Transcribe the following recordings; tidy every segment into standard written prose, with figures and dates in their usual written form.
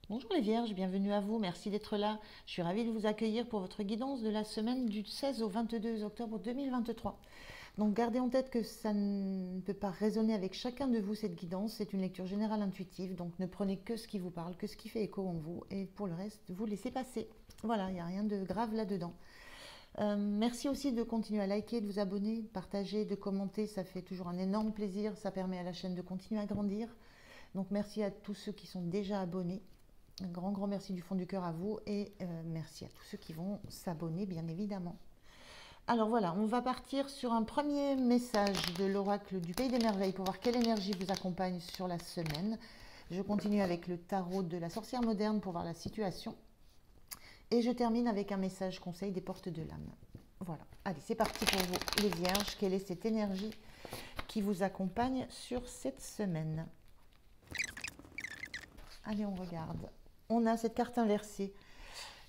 Bonjour les Vierges, bienvenue à vous, merci d'être là. Je suis ravie de vous accueillir pour votre guidance de la semaine du 16 au 22 octobre 2023. Donc gardez en tête que ça ne peut pas résonner avec chacun de vous cette guidance, c'est une lecture générale intuitive, donc ne prenez que ce qui vous parle, que ce qui fait écho en vous, et pour le reste, vous laissez passer. Voilà, il n'y a rien de grave là-dedans. Merci aussi de continuer à liker, de vous abonner, de partager, de commenter, ça fait toujours un énorme plaisir, ça permet à la chaîne de continuer à grandir. Donc merci à tous ceux qui sont déjà abonnés. Un grand, grand merci du fond du cœur à vous et merci à tous ceux qui vont s'abonner, bien évidemment. Alors voilà, on va partir sur un premier message de l'oracle du Pays des Merveilles pour voir quelle énergie vous accompagne sur la semaine. Je continue avec le tarot de la sorcière moderne pour voir la situation. Et je termine avec un message conseil des portes de l'âme. Voilà, allez, c'est parti pour vous les Vierges. Quelle est cette énergie qui vous accompagne sur cette semaine? Allez, on regarde. On a cette carte inversée.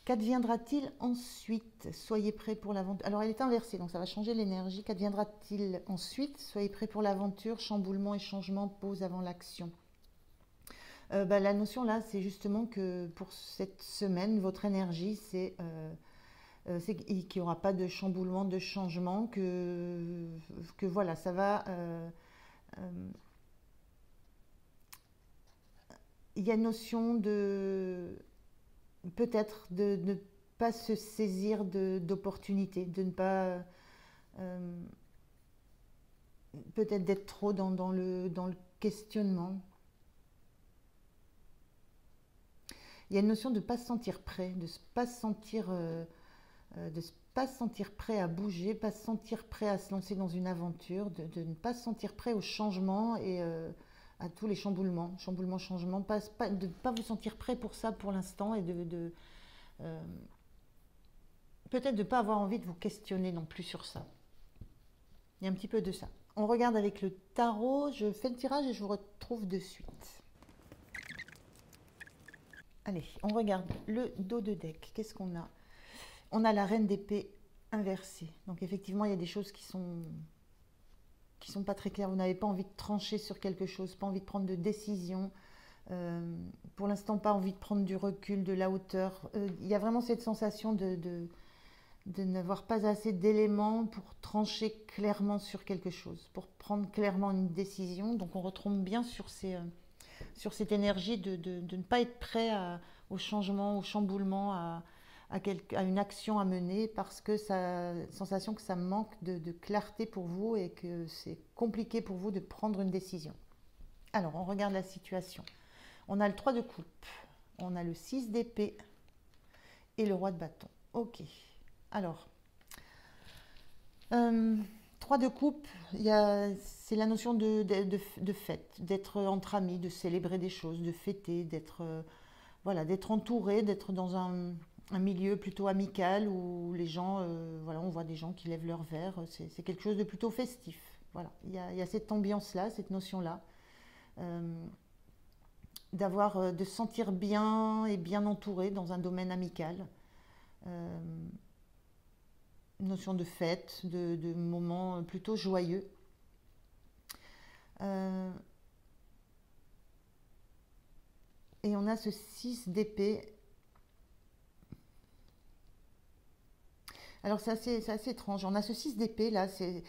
Qu'adviendra-t-il ensuite? Soyez prêts pour l'aventure. Alors, elle est inversée, donc ça va changer l'énergie. Qu'adviendra-t-il ensuite? Soyez prêts pour l'aventure. Chamboulement et changement, pause avant l'action. La notion là, c'est justement que pour cette semaine, votre énergie, qu'il n'y aura pas de chamboulement, de changement, que voilà, ça va. Il y a une notion de peut-être de ne pas se saisir d'opportunités, de ne pas peut-être d'être trop dans le questionnement. Il y a une notion de ne pas se sentir prêt, de ne pas se sentir prêt à bouger, pas se sentir prêt à se lancer dans une aventure, de ne pas se sentir prêt au changement et à tous les chamboulements, changement, de ne pas vous sentir prêt pour ça pour l'instant et euh, peut-être de ne pas avoir envie de vous questionner non plus sur ça. Il y a un petit peu de ça. On regarde avec le tarot, je fais le tirage et je vous retrouve de suite. Allez, on regarde le dos de deck. Qu'est-ce qu'on a? On a la reine d'épée inversée. Donc effectivement, il y a des choses qui sont pas très claires. Vous n'avez pas envie de trancher sur quelque chose, pas envie de prendre de décision. Pour l'instant, pas envie de prendre du recul, de la hauteur. Il y a vraiment cette sensation de n'avoir pas assez d'éléments pour trancher clairement sur quelque chose, pour prendre clairement une décision. Donc on retombe bien sur cette énergie de ne pas être prêt au changement, au chamboulement, à une action à mener parce que ça sensation que ça manque de clarté pour vous et que c'est compliqué pour vous de prendre une décision. Alors on regarde la situation. On a le 3 de coupe, on a le 6 d'épée et le roi de bâton. Ok. Alors, 3 de coupe, c'est la notion de fête, d'être entre amis, de célébrer des choses, de fêter, voilà, d'être entouré, d'être dans un milieu plutôt amical où les gens, voilà, on voit des gens qui lèvent leur verre, c'est quelque chose de plutôt festif. Voilà, il y a cette ambiance-là, cette notion-là, de se sentir bien et bien entouré dans un domaine amical. Euh, Notion de fête, de moments plutôt joyeux. Euh, et on a ce 6 d'épée. Alors c'est assez étrange. On a ce 6 d'épée là, c'est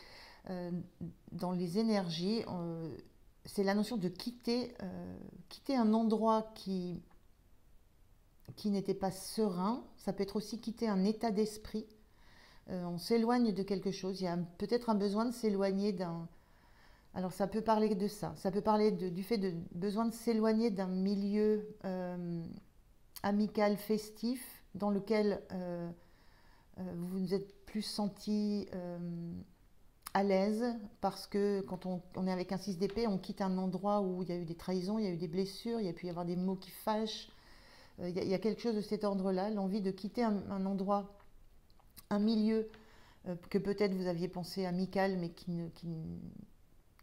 dans les énergies, c'est la notion de quitter un endroit qui n'était pas serein. Ça peut être aussi quitter un état d'esprit. On s'éloigne de quelque chose. Il y a peut-être un besoin de s'éloigner d'un. Alors ça peut parler de ça. Ça peut parler du fait de besoin de s'éloigner d'un milieu amical, festif, dans lequel vous vous êtes plus senti à l'aise, parce que quand on est avec un 6 d'épée, on quitte un endroit où il y a eu des trahisons, il y a eu des blessures, il y a pu y avoir des mots qui fâchent. Il y a quelque chose de cet ordre-là, l'envie de quitter un endroit, un milieu que peut-être vous aviez pensé amical, mais qui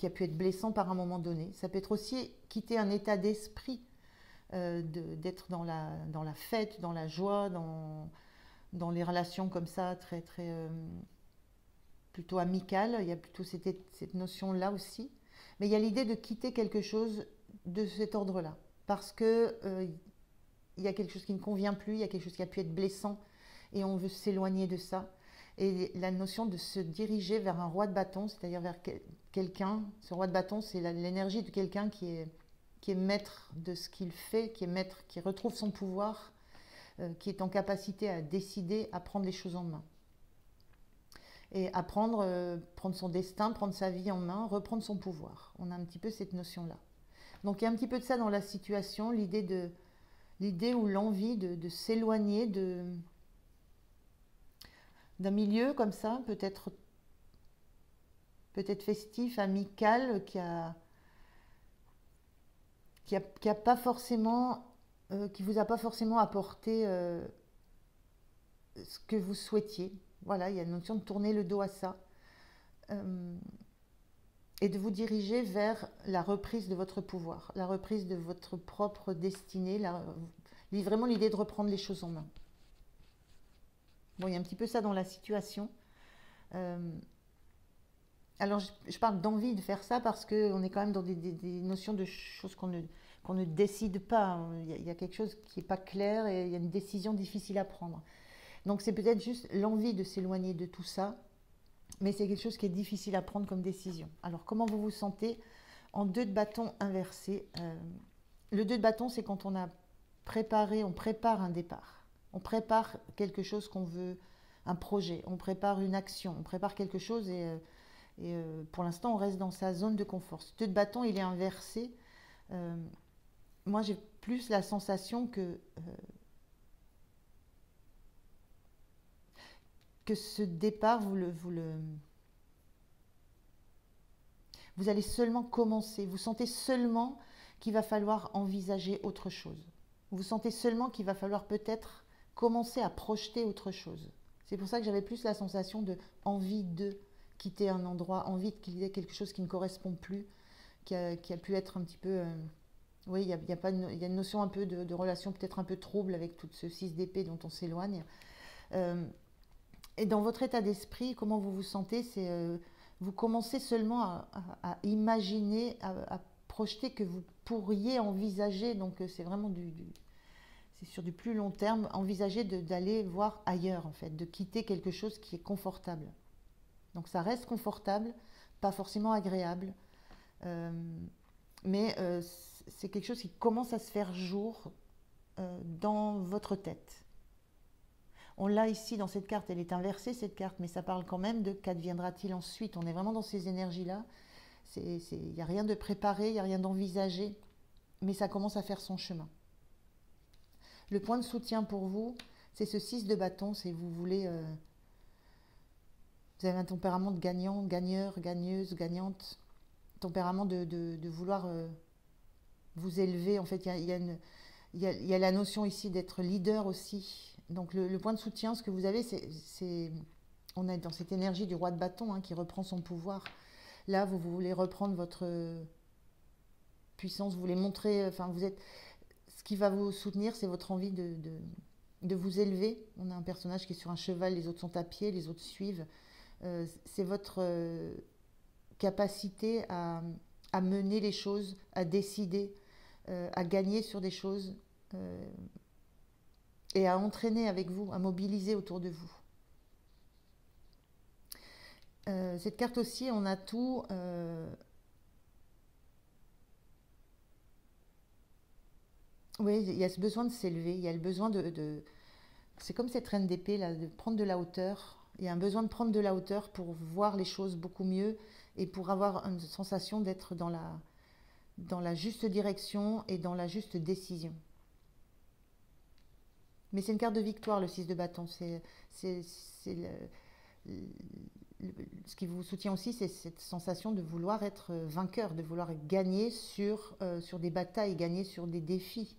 a pu être blessant par un moment donné. Ça peut être aussi quitter un état d'esprit, d'être dans la fête, dans la joie, dans les relations comme ça, très, très plutôt amicales. Il y a plutôt cette notion-là aussi. Mais il y a l'idée de quitter quelque chose de cet ordre-là. Parce que il y a quelque chose qui ne convient plus, il y a quelque chose qui a pu être blessant et on veut s'éloigner de ça. Et la notion de se diriger vers un roi de bâton, c'est-à-dire vers quelqu'un, ce roi de bâton, c'est l'énergie de quelqu'un qui est maître de ce qu'il fait, qui est maître, qui retrouve son pouvoir, qui est en capacité à décider, à prendre les choses en main. Et à prendre son destin, prendre sa vie en main, reprendre son pouvoir. On a un petit peu cette notion-là. Donc il y a un petit peu de ça dans la situation, l'idée ou l'envie de s'éloigner d'un milieu comme ça, peut-être festif, amical, qui pas forcément, qui vous a pas forcément apporté ce que vous souhaitiez. Voilà, il y a une notion de tourner le dos à ça et de vous diriger vers la reprise de votre pouvoir, la reprise de votre propre destinée, vraiment l'idée de reprendre les choses en main. Bon, il y a un petit peu ça dans la situation. Alors, je parle d'envie de faire ça parce qu'on est quand même dans des notions de choses qu'on ne décide pas. Il y a quelque chose qui n'est pas clair et il y a une décision difficile à prendre. Donc, c'est peut-être juste l'envie de s'éloigner de tout ça, mais c'est quelque chose qui est difficile à prendre comme décision. Alors, comment vous vous sentez en 2 de bâton inversé? Le 2 de bâton, c'est quand on prépare un départ. On prépare quelque chose qu'on veut, un projet, on prépare une action, on prépare quelque chose et pour l'instant, on reste dans sa zone de confort. Ce 2 de bâton, il est inversé. Moi, j'ai plus la sensation que ce départ, vous allez seulement commencer. Vous sentez seulement qu'il va falloir envisager autre chose. Vous sentez seulement qu'il va falloir peut-être commencer à projeter autre chose. C'est pour ça que j'avais plus la sensation de envie de quitter un endroit, envie de qu'il y ait quelque chose qui ne correspond plus, qui a pu être un petit peu... oui, il y a une notion un peu de relation peut-être un peu trouble avec tout ce 6 d'épée dont on s'éloigne. Et dans votre état d'esprit, comment vous vous sentez? Vous commencez seulement à imaginer, à projeter que vous pourriez envisager, donc c'est vraiment c'est sur du plus long terme, envisager d'aller voir ailleurs en fait, de quitter quelque chose qui est confortable. Donc ça reste confortable, pas forcément agréable, mais c'est quelque chose qui commence à se faire jour dans votre tête. On l'a ici dans cette carte, elle est inversée cette carte, mais ça parle quand même de qu'adviendra-t-il ensuite. On est vraiment dans ces énergies-là. Il n'y a rien de préparé, il n'y a rien d'envisagé, mais ça commence à faire son chemin. Le point de soutien pour vous, c'est ce 6 de bâton, c'est vous voulez... vous avez un tempérament de gagnant, gagneur, gagneuse, gagnante, tempérament de vouloir vous élever. En fait, il y a la notion ici d'être leader aussi. Donc le point de soutien, ce que vous avez, on est dans cette énergie du roi de bâton qui reprend son pouvoir. Là, vous voulez reprendre votre puissance, vous voulez montrer, ce qui va vous soutenir, c'est votre envie de vous élever. On a un personnage qui est sur un cheval, les autres sont à pied, les autres suivent. C'est votre capacité à mener les choses, à décider, à gagner sur des choses et à entraîner avec vous, à mobiliser autour de vous. Cette carte aussi, on a tout. Oui, il y a ce besoin de s'élever, il y a le besoin c'est comme cette reine d'épée, là, de prendre de la hauteur. Il y a un besoin de prendre de la hauteur pour voir les choses beaucoup mieux et pour avoir une sensation d'être dans la juste direction et dans la juste décision. Mais c'est une carte de victoire, le 6 de bâton. Ce qui vous soutient aussi, c'est cette sensation de vouloir être vainqueur, de vouloir gagner sur des batailles, gagner sur des défis.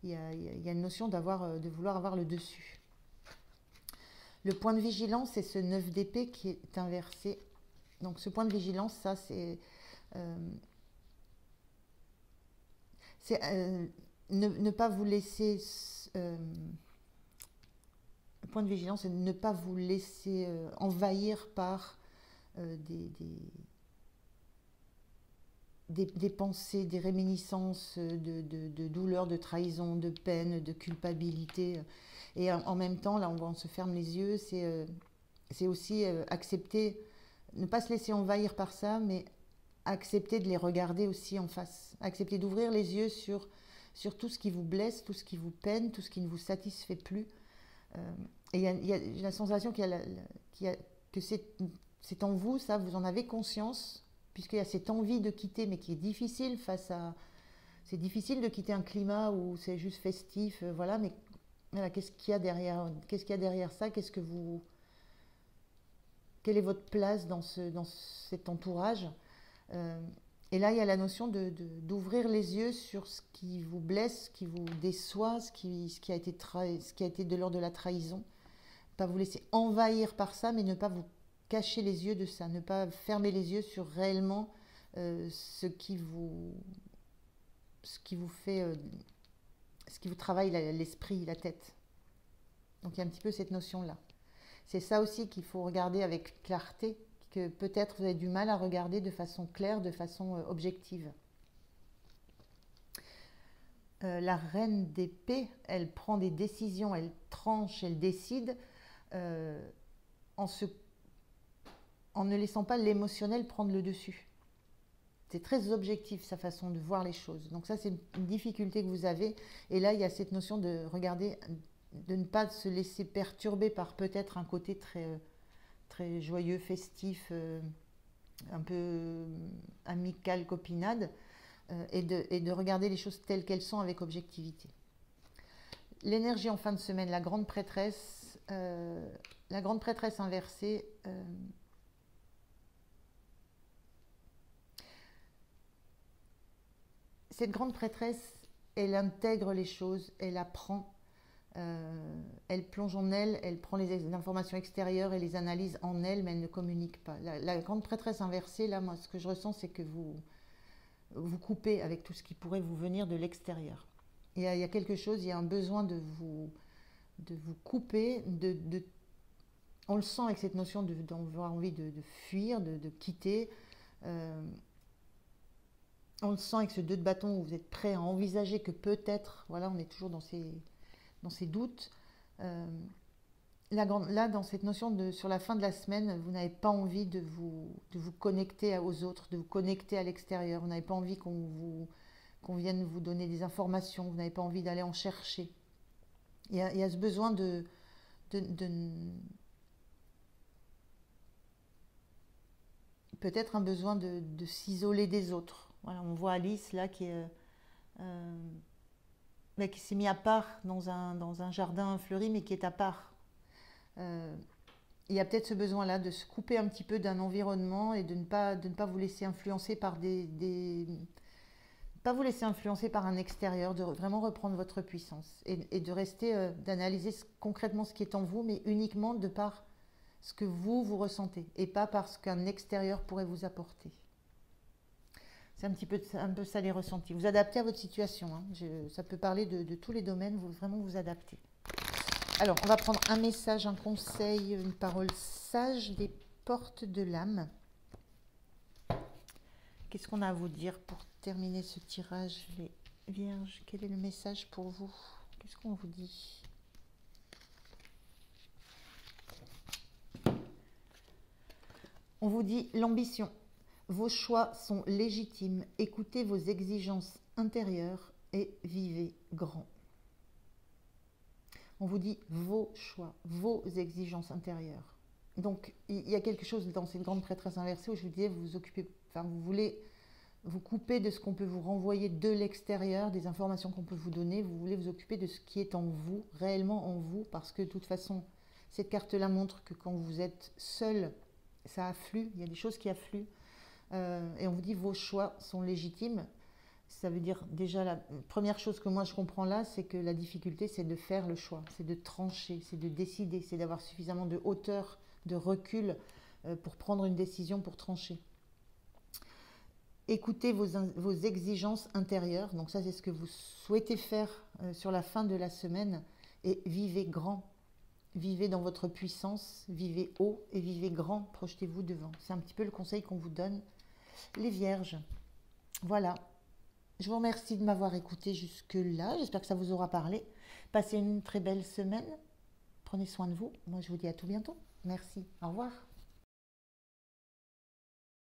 Il y a une notion de vouloir avoir le dessus. Le point de vigilance, c'est ce 9 d'épée qui est inversé. Donc ce point de vigilance, ça, c'est ne pas vous laisser... le point de vigilance, c'est ne pas vous laisser envahir par des pensées, des réminiscences de douleur, de trahison, de peine, de culpabilité. Et en même temps, là, on se ferme les yeux, c'est aussi accepter, ne pas se laisser envahir par ça, mais accepter de les regarder aussi en face. Accepter d'ouvrir les yeux sur tout ce qui vous blesse, tout ce qui vous peine, tout ce qui ne vous satisfait plus. Et j'ai la sensation que c'est en vous, ça, vous en avez conscience, puisqu'il y a cette envie de quitter, mais qui est difficile c'est difficile de quitter un climat où c'est juste festif, voilà, mais voilà, qu'est-ce qu'il y a derrière ça? Quelle est votre place dans cet entourage? Et là, il y a la notion d'ouvrir les yeux sur ce qui vous blesse, ce qui vous déçoit, ce qui a été de l'ordre de la trahison. Pas vous laisser envahir par ça, mais ne pas vous cacher les yeux de ça, ne pas fermer les yeux sur réellement ce qui vous fait, ce qui vous travaille l'esprit, la tête. Donc il y a un petit peu cette notion-là. C'est ça aussi qu'il faut regarder avec clarté, que peut-être vous avez du mal à regarder de façon claire, de façon objective. La reine d'épée, elle prend des décisions, elle tranche, elle décide en ne laissant pas l'émotionnel prendre le dessus. C'est très objectif sa façon de voir les choses. Donc ça, c'est une difficulté que vous avez. Et là, il y a cette notion de regarder, de ne pas se laisser perturber par peut-être un côté très joyeux, festif, un peu amical, copinade, et de regarder les choses telles qu'elles sont avec objectivité. L'énergie en fin de semaine, la grande prêtresse inversée, cette grande prêtresse, elle intègre les choses, elle apprend, elle plonge en elle, elle prend les informations extérieures et les analyse en elle, mais elle ne communique pas. La grande prêtresse inversée, là, moi, ce que je ressens, c'est que vous coupez avec tout ce qui pourrait vous venir de l'extérieur. Il y a quelque chose, il y a un besoin de vous couper, on le sent avec cette notion d'avoir envie de fuir, de quitter. On le sent avec ce 2 de bâton où vous êtes prêt à envisager que peut-être, voilà, on est toujours dans ces doutes. Là, dans cette notion sur la fin de la semaine, vous n'avez pas envie de vous connecter aux autres, de vous connecter à l'extérieur. Vous n'avez pas envie qu'on vienne vous donner des informations. Vous n'avez pas envie d'aller en chercher. Il y a ce besoin peut-être un besoin de s'isoler des autres. Voilà, on voit Alice là qui s'est mis à part dans un jardin fleuri, mais qui est à part. Il y a peut-être ce besoin-là de se couper un petit peu d'un environnement et de ne pas vous laisser influencer par pas vous laisser influencer par un extérieur, de vraiment reprendre votre puissance et de rester, d'analyser concrètement ce qui est en vous, mais uniquement de par ce que vous ressentez et pas par ce qu'un extérieur pourrait vous apporter. C'est un peu ça les ressentis. Vous adaptez à votre situation. Hein. Ça peut parler de tous les domaines, vous vraiment vous adaptez. Alors, on va prendre un message, un conseil, une parole sage des portes de l'âme. Qu'est-ce qu'on a à vous dire pour terminer ce tirage, les vierges? Quel est le message pour vous? Qu'est-ce qu'on vous dit? On vous dit l'ambition. Vos choix sont légitimes. Écoutez vos exigences intérieures et vivez grand. On vous dit vos choix, vos exigences intérieures. Donc, il y a quelque chose dans cette grande prêtresse inversée où je vous disais, vous voulez vous couper de ce qu'on peut vous renvoyer de l'extérieur, des informations qu'on peut vous donner. Vous voulez vous occuper de ce qui est en vous, réellement en vous, parce que de toute façon, cette carte-là montre que quand vous êtes seul, ça afflue, il y a des choses qui affluent. Et on vous dit vos choix sont légitimes. Ça veut dire déjà la première chose que moi je comprends là, c'est que la difficulté c'est de faire le choix, c'est de trancher, c'est de décider, c'est d'avoir suffisamment de hauteur, de recul pour prendre une décision, pour trancher. Écoutez vos exigences intérieures, donc ça c'est ce que vous souhaitez faire sur la fin de la semaine, et vivez grand. Vivez dans votre puissance, vivez haut et vivez grand, projetez-vous devant. C'est un petit peu le conseil qu'on vous donne. Les vierges, Voilà. Je vous remercie de m'avoir écouté jusque-là. J'espère que ça vous aura parlé. Passez une très belle semaine. Prenez soin de vous. Moi, je vous dis à tout bientôt. Merci. Au revoir.